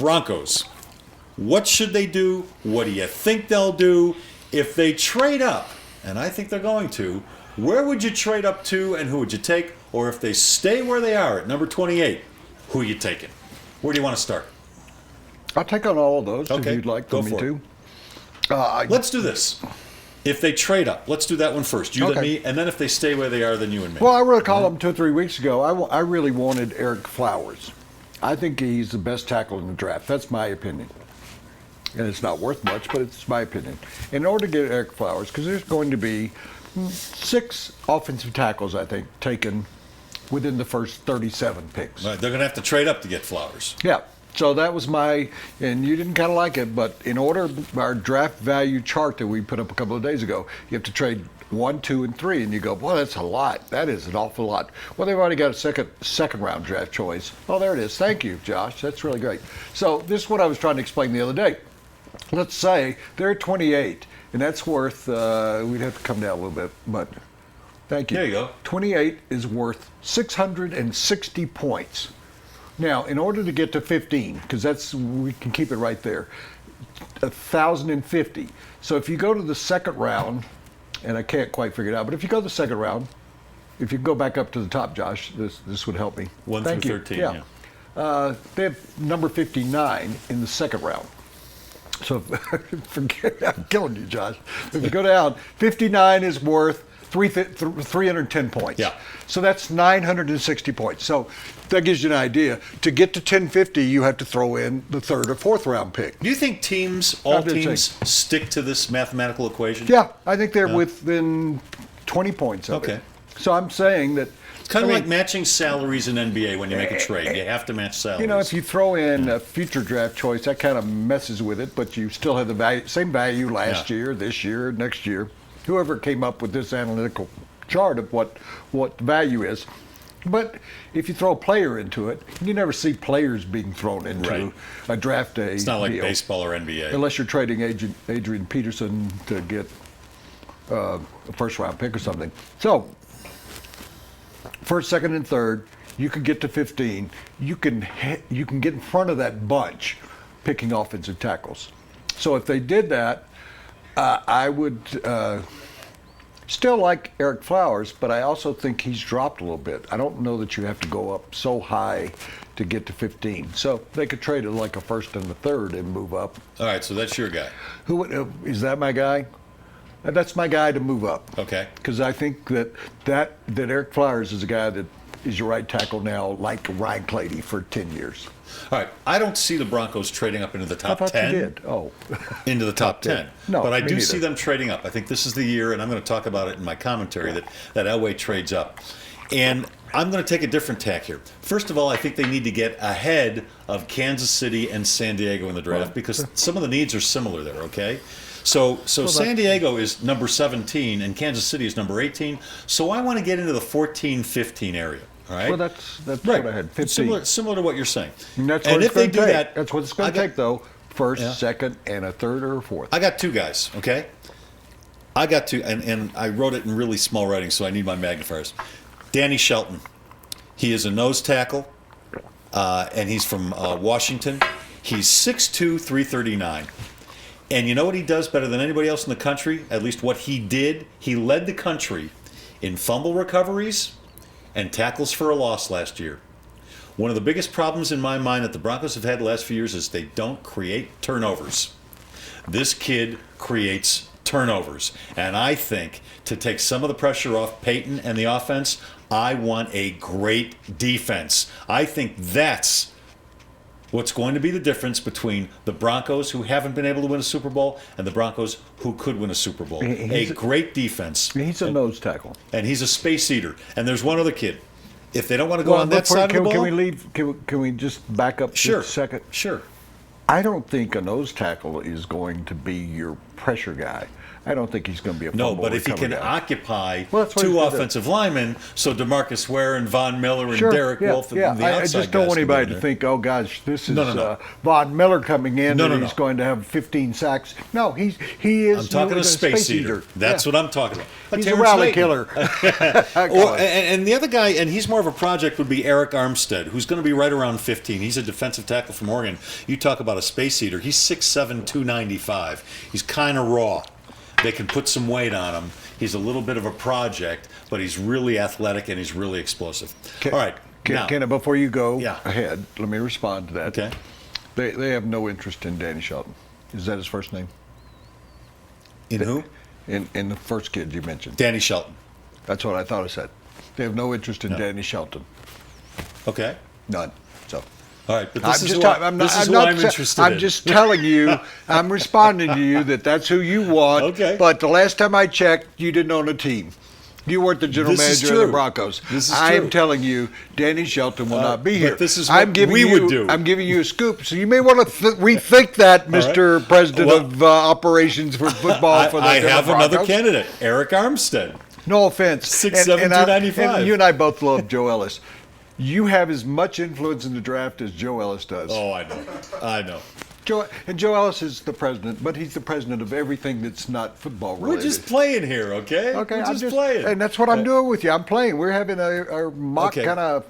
Broncos. What should they do? What do you think they'll do? If they trade up, and I think they're going to, where would you trade up to and who would you take? Or if they stay where they are at number 28, who are you taking? Where do you want to start? I'll take on all of those Okay, if you'd like go me for to. Let's do this. If they trade up, let's do that one first. You and me, and then if they stay where they are, then you and me. Well, I wrote a column 2 or 3 weeks ago. I really wanted Eric Flowers. I think he's the best tackle in the draft. That's my opinion. And it's not worth much, but it's my opinion. In order to get Eric Flowers, because there's going to be 6 offensive tackles, I think, taken within the first 37 picks. Right, they're going to have to trade up to get Flowers. Yeah. So that was my, and you didn't kind of like it, but in order, our draft value chart that we put up a couple of days ago, you have to trade 1, 2, and 3, and you go, boy, that's a lot. That is an awful lot. Well, they've already got a second round draft choice. Oh, there it is. Thank you, Josh. That's really great. So this is what I was trying to explain the other day. Let's say they're 28, and that's worth, we'd have to come down a little bit, but thank you. There you go. 28 is worth 660 points. Now, in order to get to 15, because we can keep it right there, 1,050. So if you go to the second round, and I can't quite figure it out, but if you go to the second round, if you go back up to the top, Josh, this would help me. 1 Thank through you. 13, yeah. They have number 59 in the second round. So forget, I'm killing you, Josh. If you go down, 59 is worth 310 points. Yeah. So that's 960 points. So that gives you an idea. To get to 1050, you have to throw in the third or fourth round pick. Do you think all teams stick to this mathematical equation? Yeah, I think they're within 20 points of Okay. it. So I'm saying that it's kind of like matching salaries in NBA when you make a trade. You have to match salaries. You know, if you throw in a future draft choice, that kind of messes with it, but you still have the same value last year, this year, next year. Whoever came up with this analytical chart of what value is. But if you throw a player into it, you never see players being thrown into a draft day. It's not like deal, baseball or NBA. unless you're trading Adrian Peterson to get a first-round pick or something. So, first, second, and third, you can get to 15. You can get in front of that bunch picking offensive tackles. So if they did that, I would still like Eric Flowers, but I also think he's dropped a little bit. I don't know that you have to go up so high to get to 15. So they could trade it like a first and a third and move up. All right, so that's your guy. Who is that? My guy? That's my guy to move up. Okay. Because I think that Eric Flowers is a guy that is your right tackle now, like Ryan Clady for 10 years. All right, I don't see the Broncos trading up into the top 10. I thought you did. Oh. Into the top 10. No, but I me do neither. see them trading up. I think this is the year, and I'm going to talk about it in my commentary, that Elway trades up. And I'm going to take a different tack here. First of all, I think they need to get ahead of Kansas City and San Diego in the draft because some of the needs are similar there, okay? So San Diego is number 17 and Kansas City is number 18. So I want to get into the 14-15 area. All right. Well, that's right. What I had. 15. Similar to what you're saying. And that's and what if they do take. that, that's what it's going to take, though. First, second, and a third or a fourth. I got 2 guys. Okay. I got 2, and I wrote it in really small writing, so I need my magnifiers. Danny Shelton. He is a nose tackle, and he's from Washington. He's 6'2", 339. And you know what he does better than anybody else in the country? At least what he did? He led the country in fumble recoveries and tackles for a loss last year. One of the biggest problems in my mind that the Broncos have had the last few years is they don't create turnovers. This kid creates turnovers. And I think to take some of the pressure off Peyton and the offense, I want a great defense. I think that's what's going to be the difference between the Broncos, who haven't been able to win a Super Bowl, and the Broncos, who could win a Super Bowl. A great defense. He's a nose tackle. And he's a space eater. And there's one other kid. If they don't want to go on that side of the ball... Can we just back up just a second? Sure. I don't think a nose tackle is going to be your pressure guy. I don't think he's going to be a No, fumble but if he recovery can guy. occupy Well, that's what two he's gonna do. offensive linemen, so DeMarcus Ware and Von Miller and Sure, Derek yeah, Wolf and yeah. the outside I just guys don't want can go anybody in to there. think, oh gosh, this is No. Von Miller coming in No, and no, he's no. going to have 15 sacks. No, he is. I'm talking a space eater. That's what I'm talking about. He's a Terrence rally Slayton. killer. And the other guy, and he's more of a project, would be Eric Armstead, who's going to be right around 15. He's a defensive tackle from Oregon. You talk about a space eater. He's 6'7", 295. He's kind of raw. They can put some weight on him. He's a little bit of a project, but he's really athletic and he's really explosive. All right. Now, Kenna, before you go Yeah. ahead, let me respond to that. Okay. They have no interest in Danny Shelton. Is that his first name? In who? In the first kid you mentioned. Danny Shelton. That's what I thought I said. They have no interest in No. Danny Shelton. Okay. None. So. All right, but I'm this is just who ta- I'm not- this is I'm who not I'm sa- interested I'm in. just telling you, I'm responding to you that's who you want. Okay. But the last time I checked, you didn't own a team. You weren't the general This is manager of the true. Broncos. This is I am true. telling you, Danny Shelton will not be but here. this is I'm what giving we you, would do. I'm giving you a scoop, so you may want to rethink that, Mr. President Well, of Operations for Football for the I Denver have another Broncos. candidate, Eric Armstead. No offense. 6'7", And 295. you and I both love Joe Ellis. You have as much influence in the draft as Joe Ellis does. Oh, I know. Joe Ellis is the president, but he's the president of everything that's not football related. We're just playing here, okay? okay. We're I'm just playing. and that's what I'm doing with you. I'm playing. We're having a mock Okay. kind of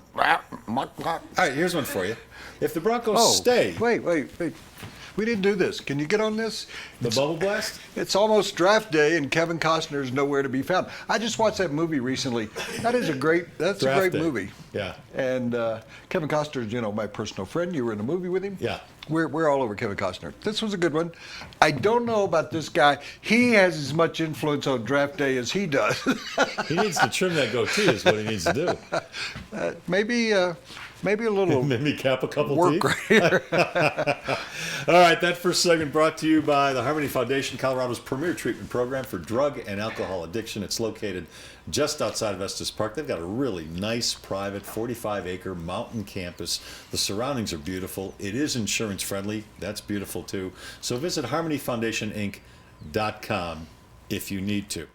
mock. All right, here's one for you. If the Broncos stay, Wait. We didn't do this. Can you get on this? the bubble blast? It's almost draft day, and Kevin Costner's nowhere to be found. I just watched that movie recently. That's a great Draft day. movie. Yeah. And Kevin Costner's, my personal friend. You were in a movie with him. Yeah. We're all over Kevin Costner. This was a good one. I don't know about this guy. He has as much influence on draft day as he does. He needs to trim that goatee is what he needs to do. Maybe a little Maybe cap a couple work teeth. right here. All right, that first segment brought to you by the Harmony Foundation, Colorado's premier treatment program for drug and alcohol addiction. It's located just outside of Estes Park. They've got a really nice private 45-acre mountain campus. The surroundings are beautiful. It is insurance friendly. That's beautiful too. So visit harmonyfoundationinc.com if you need to.